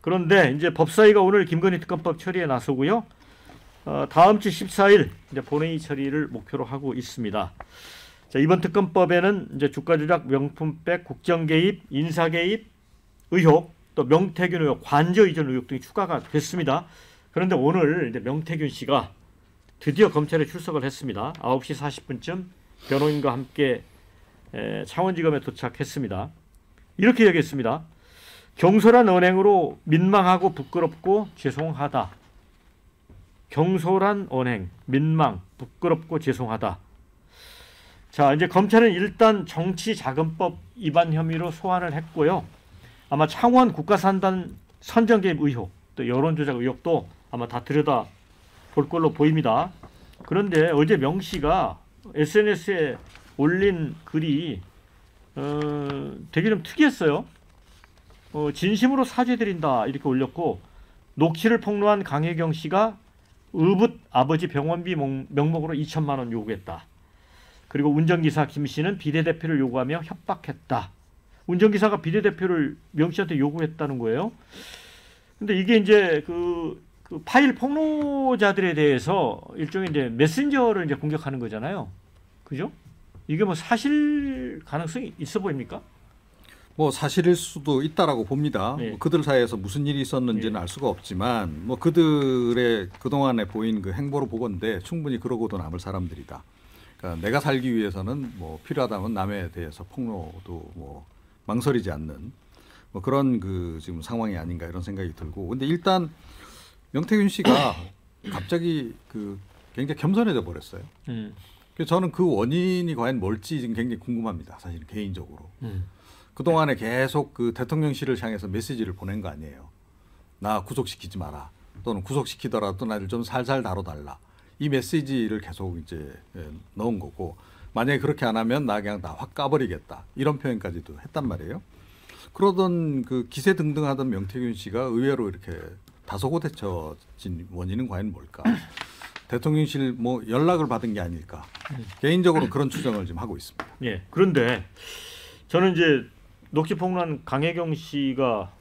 그런데 이제 법사위가 오늘 김건희 특검법 처리에 나서고요. 다음 주 14일 이제 본회의 처리를 목표로 하고 있습니다. 자, 이번 특검법에는 이제 주가 조작, 명품백, 국정 개입, 인사 개입 의혹, 또 명태균 의혹, 관저 이전 의혹 등이 추가가 됐습니다. 그런데 오늘 이제 명태균 씨가 드디어 검찰에 출석을 했습니다. 9시 40분쯤 변호인과 함께 창원지검에 도착했습니다. 이렇게 얘기했습니다. 경솔한 언행으로 민망하고 부끄럽고 죄송하다. 경솔한 언행, 민망, 부끄럽고 죄송하다. 자, 이제 검찰은 일단 정치자금법 위반 혐의로 소환을 했고요. 아마 창원 국가산단 선정 개입 의혹, 또 여론조작 의혹도 아마 다 들여다 볼 걸로 보입니다. 그런데 어제 명 씨가 SNS에 올린 글이 되게 좀 특이했어요. 진심으로 사죄드린다 이렇게 올렸고, 녹취를 폭로한 강혜경 씨가 의붓 아버지 병원비 명목으로 2천만 원 요구했다. 그리고 운전기사 김 씨는 비례대표를 요구하며 협박했다. 운전기사가 비례대표를 명 씨한테 요구했다는 거예요. 근데 이게 이제 그 파일 폭로자들에 대해서 일종의 이제 메신저를 이제 공격하는 거잖아요. 그죠? 이게 뭐 사실 가능성이 있어 보입니까? 뭐 사실일 수도 있다라고 봅니다. 네. 뭐 그들 사이에서 무슨 일이 있었는지는 알 수가 없지만 뭐 그들의 그동안에 보인 그 행보로 보건대 충분히 그러고도 남을 사람들이다. 그러니까 내가 살기 위해서는 뭐 필요하다면 남에 대해서 폭로도 뭐 망설이지 않는 뭐 그런 그 지금 상황이 아닌가 이런 생각이 들고, 근데 일단 명태균 씨가 갑자기 그 굉장히 겸손해져 버렸어요. 그래서 저는 그 원인이 과연 뭘지 지금 굉장히 궁금합니다. 사실 개인적으로. 그동안에 계속 그 대통령실을 향해서 메시지를 보낸 거 아니에요. 나 구속시키지 마라. 또는 구속시키더라도 나를 좀 살살 다뤄달라. 이 메시지를 계속 이제 넣은 거고, 만약에 그렇게 안 하면 나 그냥 다 확 까버리겠다. 이런 표현까지도 했단 말이에요. 그러던 그 기세등등하던 명태균 씨가 의외로 이렇게 다소곳해쳐진 원인은 과연 뭘까? 대통령실 뭐 연락을 받은 게 아닐까? 개인적으로 그런 추정을 지금 하고 있습니다. 예. 그런데 저는 이제 녹취 폭로한 강혜경 씨가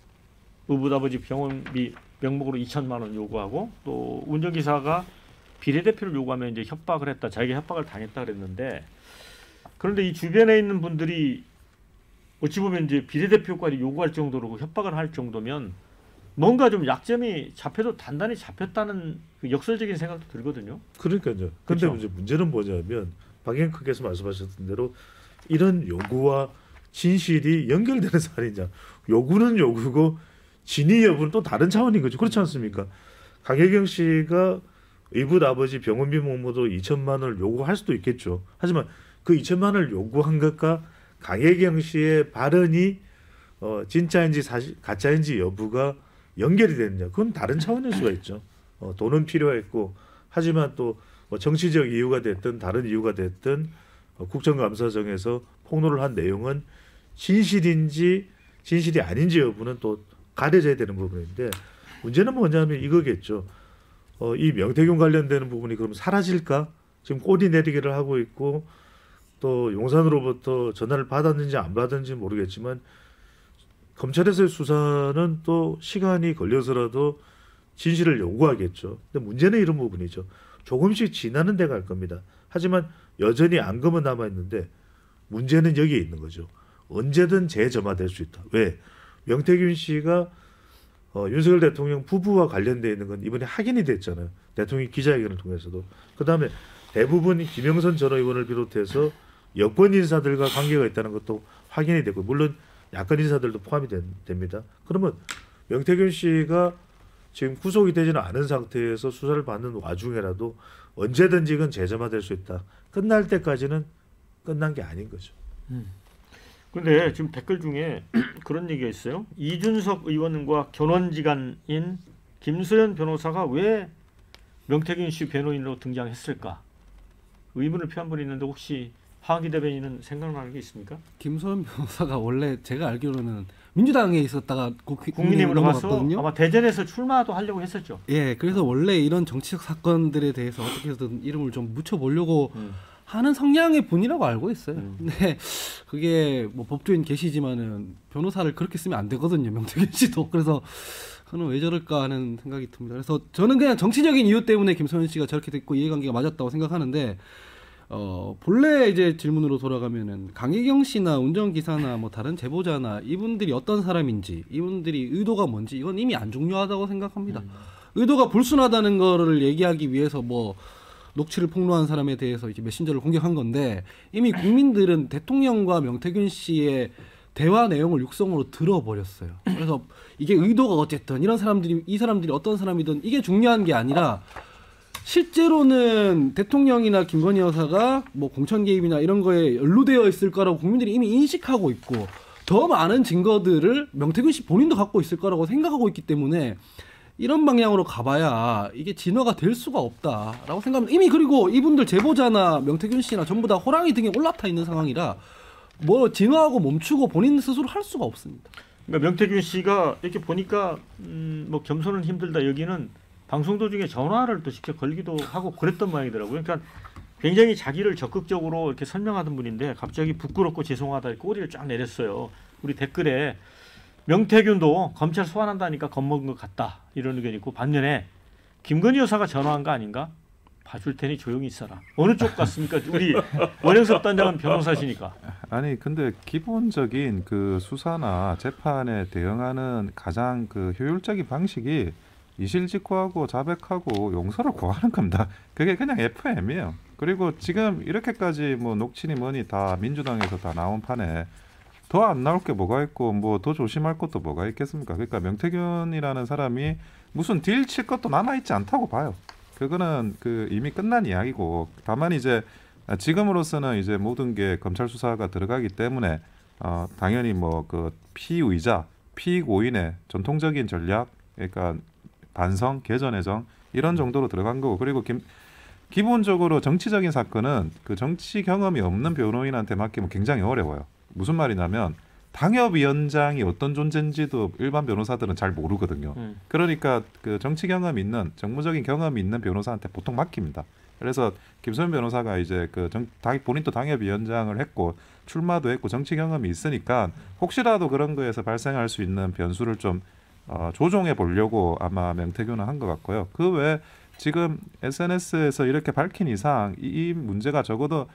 의붓 아버지 병원비 명목으로 2천만 원 요구하고, 또 운전기사가 비례대표를 요구하면 이제 협박을 했다. 자기가 협박을 당했다 그랬는데, 그런데 이 주변에 있는 분들이 어찌 보면 이제 비례대표까지 요구할 정도로 협박을 할 정도면 뭔가 좀 약점이 잡혀도 단단히 잡혔다는 그 역설적인 생각도 들거든요. 그러니까요. 그렇죠? 근데 이제 문제는 뭐냐면 박영크께서 말씀하셨던 대로 이런 요구와 진실이 연결되는 사안이냐. 요구는 요구고 진위 여부는 또 다른 차원인 거죠. 그렇지 않습니까? 강혜경 씨가 의붓 아버지 병원비 명목으로 2천만 원을 요구할 수도 있겠죠. 하지만 그 2천만 원을 요구한 것과 강혜경 씨의 발언이 진짜인지 사실 가짜인지 여부가 연결이 되느냐, 그건 다른 차원일 수가 있죠. 돈은 필요했고, 하지만 또 뭐 정치적 이유가 됐든 다른 이유가 됐든 국정감사정에서 폭로를 한 내용은 진실인지 진실이 아닌지 여부는 또 가려져야 되는 부분인데, 문제는 뭐냐면 이거겠죠. 이 명태균 관련되는 부분이 그럼 사라질까? 지금 꼬리 내리기를 하고 있고, 또 용산으로부터 전화를 받았는지 안 받았는지 모르겠지만 검찰에서의 수사는 또 시간이 걸려서라도 진실을 요구하겠죠. 근데 문제는 이런 부분이죠. 조금씩 지나는 데 갈 겁니다. 하지만 여전히 앙금은 남아있는데 문제는 여기에 있는 거죠. 언제든 재점화될 수 있다. 왜? 명태균 씨가 윤석열 대통령 부부와 관련되어 있는 건 이번에 확인이 됐잖아요. 대통령 기자회견을 통해서도. 그다음에 대부분 김영선 전 의원을 비롯해서 여권 인사들과 관계가 있다는 것도 확인이 됐고, 물론 야권 인사들도 포함이 됩니다. 그러면 명태균 씨가 지금 구속이 되지는 않은 상태에서 수사를 받는 와중에라도 언제든지 이건 재점화될 수 있다. 끝날 때까지는 끝난 게 아닌 거죠. 그런데 지금 댓글 중에 그런 얘기가 있어요. 이준석 의원과 견원지간인 김소연 변호사가 왜 명태균 씨 변호인으로 등장했을까? 의문을 표한 분이 있는데 혹시 하기 대변인은 생각나는 게 있습니까? 김소연 변호사가 원래 제가 알기로는 민주당에 있었다가 국민의힘으로 가서 아마 대전에서 출마도 하려고 했었죠. 예, 그래서 원래 이런 정치적 사건들에 대해서 어떻게든 이름을 좀 묻혀보려고 하는 성향의 분이라고 알고 있어요. 근데 그게 뭐 법조인 계시지만은 변호사를 그렇게 쓰면 안 되거든요, 명태균 씨도. 그래서 그는 왜 저럴까 하는 생각이 듭니다. 그래서 저는 그냥 정치적인 이유 때문에 김소연 씨가 저렇게 됐고 이해관계가 맞았다고 생각하는데 본래 이제 질문으로 돌아가면은 강혜경 씨나 운전기사나 뭐 다른 제보자나 이분들이 어떤 사람인지 이분들이 의도가 뭔지 이건 이미 안 중요하다고 생각합니다. 의도가 불순하다는 거를 얘기하기 위해서 뭐 녹취를 폭로한 사람에 대해서 이제 메신저를 공격한 건데 이미 국민들은 대통령과 명태균 씨의 대화 내용을 육성으로 들어버렸어요. 그래서 이게 의도가 어쨌든 이 사람들이 어떤 사람이든 이게 중요한 게 아니라 실제로는 대통령이나 김건희 여사가 뭐 공천 개입이나 이런 거에 연루되어 있을 거라고 국민들이 이미 인식하고 있고 더 많은 증거들을 명태균 씨 본인도 갖고 있을 거라고 생각하고 있기 때문에 이런 방향으로 가봐야 이게 진화가 될 수가 없다라고 생각합니다. 이미 그리고 이분들 제보자나 명태균 씨나 전부 다 호랑이 등에 올라타 있는 상황이라 뭐 진화하고 멈추고 본인 스스로 할 수가 없습니다. 그러니까 명태균 씨가 이렇게 보니까 뭐 겸손은 힘들다 여기는 방송 도중에 전화를 또 직접 걸기도 하고 그랬던 모양이더라고요. 그러니까 굉장히 자기를 적극적으로 이렇게 설명하던 분인데 갑자기 부끄럽고 죄송하다 이렇게 꼬리를 쫙 내렸어요. 우리 댓글에 명태균도 검찰 소환한다니까 겁먹은 것 같다 이런 의견이 있고 반면에 김건희 여사가 전화한 거 아닌가? 봐줄 테니 조용히 있어라. 어느 쪽 같습니까? 우리 원영섭 단장은 변호사시니까. 아니 근데 기본적인 그 수사나 재판에 대응하는 가장 그 효율적인 방식이 이실직고하고 자백하고 용서를 구하는 겁니다. 그게 그냥 FM이에요. 그리고 지금 이렇게까지 뭐 녹취니 뭐니 다 민주당에서 다 나온 판에 더 안 나올 게 뭐가 있고 뭐 더 조심할 것도 뭐가 있겠습니까? 그러니까 명태균이라는 사람이 무슨 딜 칠 것도 남아있지 않다고 봐요. 그거는 그 이미 끝난 이야기고 다만 이제 지금으로서는 이제 모든 게 검찰 수사가 들어가기 때문에 당연히 뭐 그 피의자, 피고인의 전통적인 전략, 그러니까 반성, 개전해정 이런 정도로 들어간 거고 그리고 기본적으로 정치적인 사건은 그 정치 경험이 없는 변호인한테 맡기면 굉장히 어려워요. 무슨 말이냐면 당협위원장이 어떤 존재인지도 일반 변호사들은 잘 모르거든요. 그러니까 그 정치 경험 있는 정무적인 경험이 있는 변호사한테 보통 맡깁니다. 그래서 김소연 변호사가 이제 그 본인도 당협위원장을 했고 출마도 했고 정치 경험이 있으니까 혹시라도 그런 거에서 발생할 수 있는 변수를 좀 조정해 보려고 아마 명태균은 한 것 같고요. 그 외에 지금 SNS에서 이렇게 밝힌 이상 이 문제가 적어도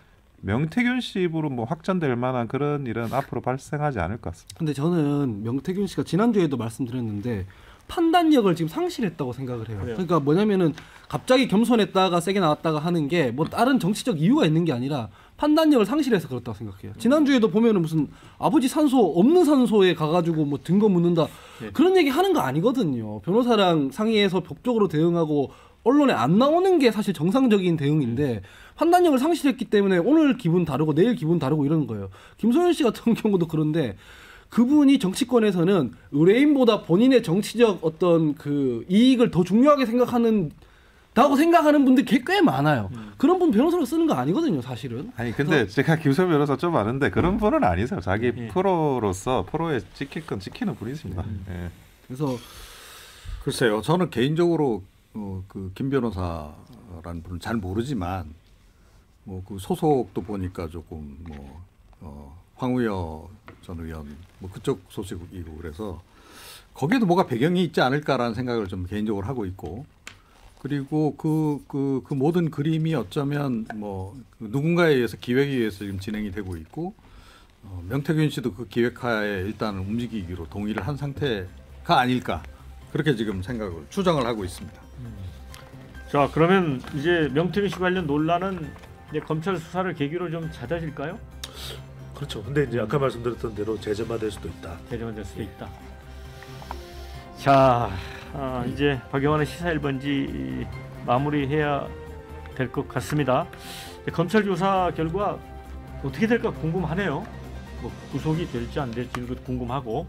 명태균 씨 입으로 뭐 확전될 만한 그런 일은 앞으로 발생하지 않을 것 같습니다. 근데 저는 명태균 씨가 지난주에도 말씀드렸는데 판단력을 지금 상실했다고 생각을 해요. 그래요. 그러니까 뭐냐면은 갑자기 겸손했다가 세게 나왔다가 하는 게 뭐 다른 정치적 이유가 있는 게 아니라 판단력을 상실해서 그렇다고 생각해요. 지난주에도 보면은 무슨 아버지 산소 없는 산소에 가가지고 뭐 증거 묻는다 그런 얘기 하는 거 아니거든요. 변호사랑 상의해서 법적으로 대응하고 언론에 안 나오는 게 사실 정상적인 대응인데 판단력을 상실했기 때문에 오늘 기분 다르고 내일 기분 다르고 이런 거예요. 김소연 씨 같은 경우도 그런데 그분이 정치권에서는 의뢰인보다 본인의 정치적 어떤 그 이익을 더 중요하게 생각하는 분들 꽤 많아요. 그런 분 변호사로 쓰는 거 아니거든요, 사실은. 아니 근데 제가 김소연 변호사 좀 아는데 그런 분은 아니세요. 자기 프로로서 프로에 지킬 건 지키는 분이십니다. 예. 그래서 글쎄요, 저는 개인적으로 그 김 변호사라는 분은 잘 모르지만 뭐 그 소속도 보니까 조금 뭐 황우여 전 의원 뭐 그쪽 소식이고 그래서 거기에도 뭐가 배경이 있지 않을까라는 생각을 좀 개인적으로 하고 있고 그리고 그 모든 그림이 어쩌면 뭐 누군가에 의해서 기획에 의해서 지금 진행이 되고 있고 명태균 씨도 그 기획하에 일단 움직이기로 동의를 한 상태가 아닐까 그렇게 지금 추정을 하고 있습니다. 자 그러면 이제 명태균 씨 관련 논란은 이제 검찰 수사를 계기로 좀 잦아질까요? 그렇죠. 근데 이제 아까 말씀드렸던 대로 재점화될 수도 있다. 재점화될 수도 있다. 자 이제 박영환의 시사 1번지 마무리해야 될 것 같습니다. 검찰 조사 결과 어떻게 될까 궁금하네요. 뭐 구속이 될지 안 될지도 궁금하고